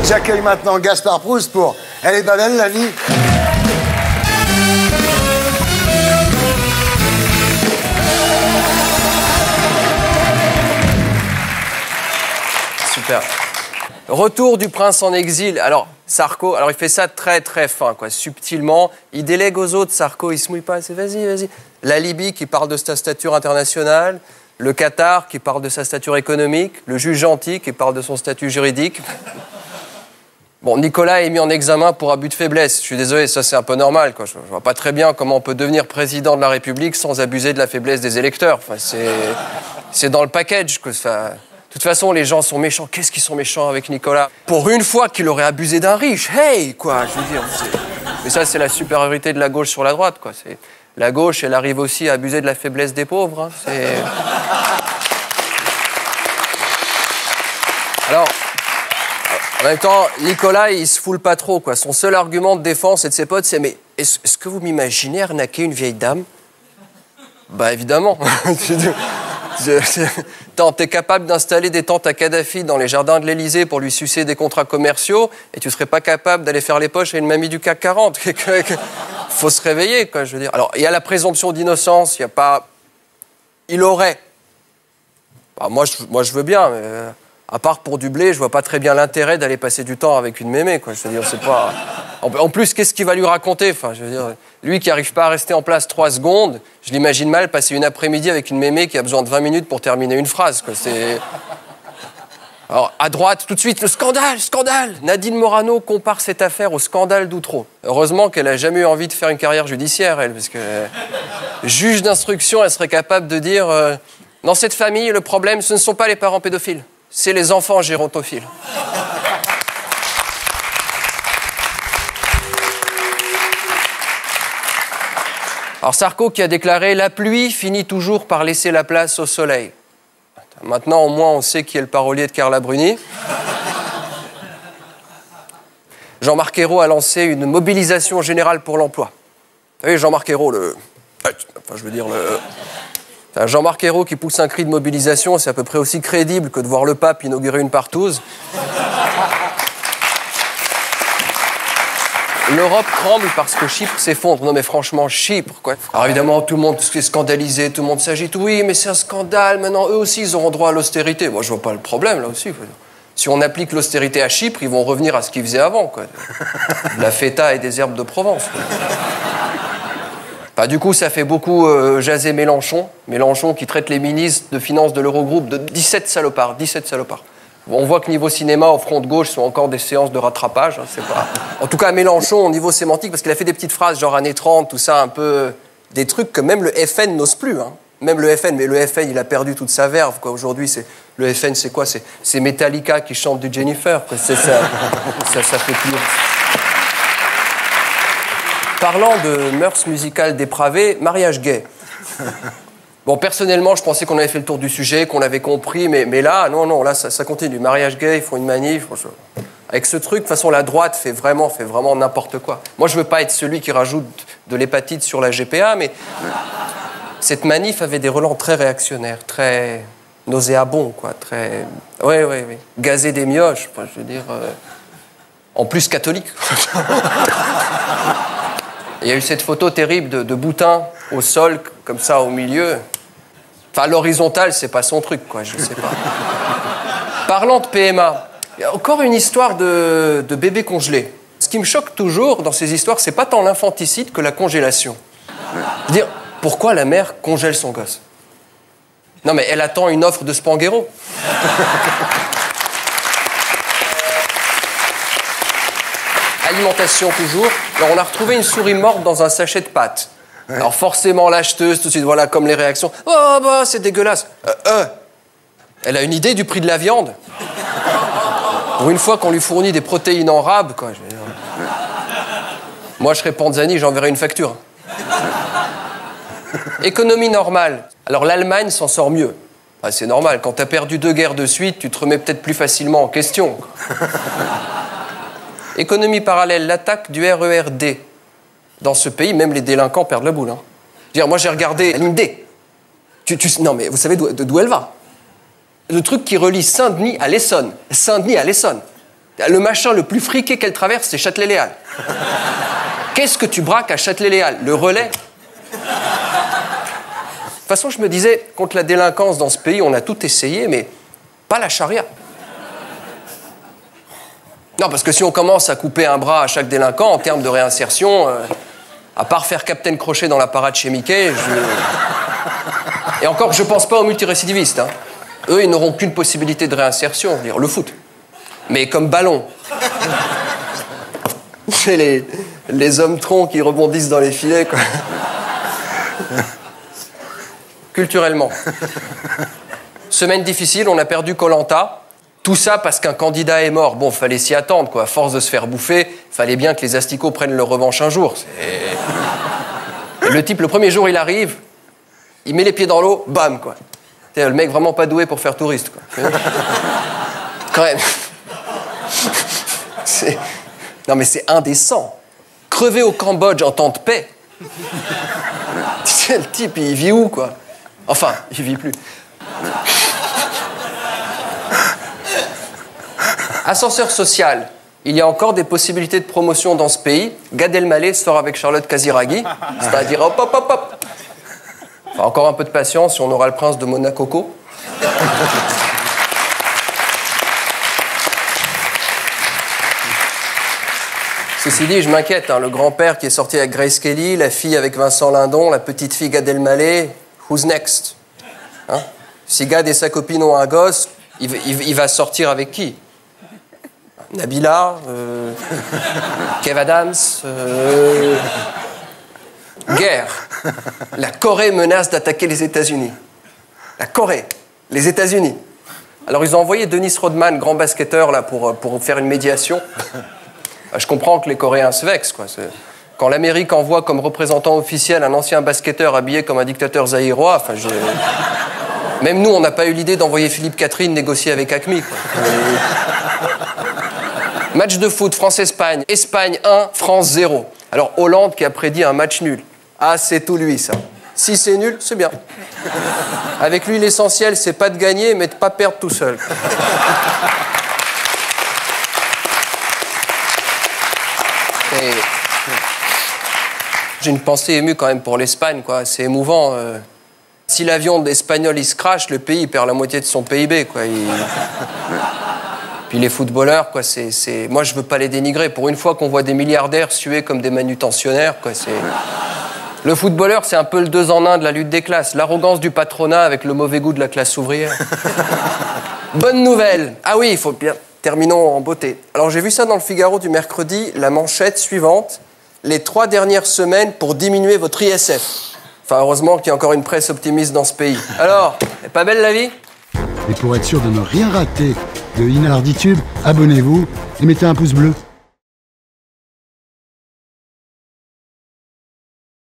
J'accueille maintenant Gaspard Proust pour Elle est banale la vie. Super. Retour du prince en exil. Alors, Sarko, il fait ça très très fin, quoi, subtilement. Il délègue aux autres, Sarko, il se mouille pas, c'est vas-y, vas-y. La Libye qui parle de sa stature internationale, le Qatar qui parle de sa stature économique, le juge gentil qui parle de son statut juridique. Bon, Nicolas est mis en examen pour abus de faiblesse. Je suis désolé, ça c'est un peu normal, quoi. Je vois pas très bien comment on peut devenir président de la République sans abuser de la faiblesse des électeurs. Enfin, c'est dans le package, quoi. Enfin, de toute façon, les gens sont méchants. Qu'est-ce qu'ils sont méchants avec Nicolas? Pour une fois qu'il aurait abusé d'un riche, hey, quoi, je veux dire. Mais ça, c'est la supériorité de la gauche sur la droite, quoi. La gauche, elle arrive aussi à abuser de la faiblesse des pauvres. Hein. Alors, en même temps, Nicolas, il se foule pas trop, quoi. Son seul argument de défense et de ses potes, c'est « Mais est-ce que vous m'imaginez arnaquer une vieille dame ?» Bah, évidemment. Attends, t'es capable d'installer des tentes à Kadhafi dans les jardins de l'Élysée pour lui sucer des contrats commerciaux et tu serais pas capable d'aller faire les poches à une mamie du CAC 40. Faut se réveiller, quoi, je veux dire. Alors, il y a la présomption d'innocence, il y a pas... Il aurait. Bah, moi, je veux bien, mais... À part pour du blé, je vois pas très bien l'intérêt d'aller passer du temps avec une mémé, quoi. Je veux dire, c'est pas... En plus, qu'est-ce qu'il va lui raconter? Enfin, je veux dire, lui qui arrive pas à rester en place 3 secondes, je l'imagine mal passer une après-midi avec une mémé qui a besoin de 20 minutes pour terminer une phrase, quoi. Alors, à droite, tout de suite, le scandale, scandale. Nadine Morano compare cette affaire au scandale d'Outreau. Heureusement qu'elle a jamais eu envie de faire une carrière judiciaire, elle, parce que juge d'instruction, elle serait capable de dire dans cette famille, le problème, ce ne sont pas les parents pédophiles. C'est les enfants gérontophiles. Alors Sarko qui a déclaré « La pluie finit toujours par laisser la place au soleil ». Maintenant, au moins, on sait qui est le parolier de Carla Bruni. Jean-Marc Ayrault a lancé une mobilisation générale pour l'emploi. Vous savez, Jean-Marc Ayrault, Jean-Marc Ayrault qui pousse un cri de mobilisation, c'est à peu près aussi crédible que de voir le pape inaugurer une partouze. L'Europe tremble parce que Chypre s'effondre. Non mais franchement, Chypre, quoi. Alors évidemment, tout le monde est scandalisé, tout le monde s'agite. Oui, mais c'est un scandale, maintenant eux aussi, ils auront droit à l'austérité. Moi, je vois pas le problème, là aussi. Si on applique l'austérité à Chypre, ils vont revenir à ce qu'ils faisaient avant, quoi. La feta et des herbes de Provence, quoi. Bah, du coup, ça fait beaucoup jaser Mélenchon. Mélenchon qui traite les ministres de finances de l'Eurogroupe de 17 salopards. 17 salopards. On voit que niveau cinéma, au front de gauche, ce sont encore des séances de rattrapage. Hein, c'est pas... En tout cas, Mélenchon, au niveau sémantique, parce qu'il a fait des petites phrases genre années 30, tout ça, un peu... Des trucs que même le FN n'ose plus. Hein. Même le FN, mais le FN, il a perdu toute sa verve. Quoi. Aujourd'hui, le FN, c'est quoi? C'est Metallica qui chante du Jennifer. Quoi. C'est ça. ça fait plus... Parlant de mœurs musicales dépravées, mariage gay. Bon, personnellement, je pensais qu'on avait fait le tour du sujet, qu'on l'avait compris, mais là, non, là, ça continue. Mariage gay, ils font une manif. Avec ce truc, de toute façon, la droite fait vraiment n'importe quoi. Moi, je veux pas être celui qui rajoute de l'hépatite sur la GPA, mais cette manif avait des relents très réactionnaires, très nauséabonds, quoi, très... Oui. Gazer des mioches, enfin, je veux dire... En plus catholique. Il y a eu cette photo terrible de Boutin au sol, comme ça, au milieu. Enfin, l'horizontale, c'est pas son truc, quoi, je sais pas. Parlant de PMA, il y a encore une histoire de bébé congelé. Ce qui me choque toujours dans ces histoires, c'est pas tant l'infanticide que la congélation. Dire, pourquoi la mère congèle son gosse? Non, mais elle attend une offre de Spanghero. Alimentation toujours. Alors on a retrouvé une souris morte dans un sachet de pâtes. Ouais. Alors forcément l'acheteuse tout de suite, voilà comme les réactions. Oh bah c'est dégueulasse. Elle a une idée du prix de la viande. Pour une fois qu'on lui fournit des protéines en rab, quoi. Moi je serais Panzani, j'enverrai une facture. Économie normale. Alors l'Allemagne s'en sort mieux. Ah, c'est normal, quand t'as perdu 2 guerres de suite, tu te remets peut-être plus facilement en question. Économie parallèle, l'attaque du RERD. Dans ce pays, même les délinquants perdent la boule. Hein. Moi, j'ai regardé la ligne D. Non, mais vous savez d'où elle va? Le truc qui relie Saint-Denis à l'Essonne. Saint-Denis à l'Essonne. Le machin le plus friqué qu'elle traverse, c'est Châtelet-Léal. Qu'est-ce que tu braques à Châtelet-Léal? Le relais? De toute façon, je me disais, contre la délinquance dans ce pays, on a tout essayé, mais pas la charia. Non, parce que si on commence à couper un bras à chaque délinquant, en termes de réinsertion, à part faire Captain Crochet dans la parade chez Mickey, Et encore, je pense pas aux multirécidivistes. Hein. Eux, ils n'auront qu'une possibilité de réinsertion, dire le foot. Mais comme ballon. C'est les hommes troncs qui rebondissent dans les filets, quoi. Culturellement. Semaine difficile, on a perdu Koh-Lanta. Tout ça parce qu'un candidat est mort. Bon, fallait s'y attendre, quoi. À force de se faire bouffer, fallait bien que les asticots prennent leur revanche un jour. Et le type, le premier jour, il arrive, il met les pieds dans l'eau, bam, quoi. C'est le mec vraiment pas doué pour faire touriste, quoi. Quand même. Non, mais c'est indécent. Crever au Cambodge en temps de paix. Le type, il vit où, quoi? Enfin, il vit plus. Ascenseur social. Il y a encore des possibilités de promotion dans ce pays. Gad Elmaleh sort avec Charlotte Casiraghi. C'est-à-dire hop, hop, hop, hop. Enfin, encore un peu de patience, on aura le prince de Monaco. Ceci dit, je m'inquiète. Hein, le grand-père qui est sorti avec Grace Kelly, la fille avec Vincent Lindon, la petite fille Gad Elmaleh. Who's next? Hein? Si Gad et sa copine ont un gosse, il va sortir avec qui? Nabila, Kev Adams, guerre. La Corée menace d'attaquer les États-Unis. La Corée, les États-Unis. Alors ils ont envoyé Dennis Rodman, grand basketteur, là, pour faire une médiation. Je comprends que les Coréens se vexent, quoi. Quand l'Amérique envoie comme représentant officiel un ancien basketteur habillé comme un dictateur zaïrois, enfin, même nous, on n'a pas eu l'idée d'envoyer Philippe Catherine négocier avec Acme, quoi. Match de foot, France-Espagne. Espagne 1, France 0. Alors Hollande qui a prédit un match nul. Ah, c'est tout lui, ça. Si c'est nul, c'est bien. Avec lui, l'essentiel, c'est pas de gagner, mais de pas perdre tout seul. Et... J'ai une pensée émue quand même pour l'Espagne, quoi. C'est émouvant. Si l'avion espagnol, il se crache, le pays perd la moitié de son PIB, quoi. Puis les footballeurs, quoi, moi, je veux pas les dénigrer. Pour une fois qu'on voit des milliardaires suer comme des manutentionnaires, quoi, Le footballeur, c'est un peu le 2 en 1 de la lutte des classes. L'arrogance du patronat avec le mauvais goût de la classe ouvrière. Bonne nouvelle. Ah oui, il faut bien... Terminons en beauté. Alors, j'ai vu ça dans le Figaro du mercredi, la manchette suivante. Les 3 dernières semaines pour diminuer votre ISF. Enfin, heureusement qu'il y a encore une presse optimiste dans ce pays. Alors, est pas belle la vie? Et pour être sûr de ne rien rater de Inarditube, abonnez-vous et mettez un pouce bleu.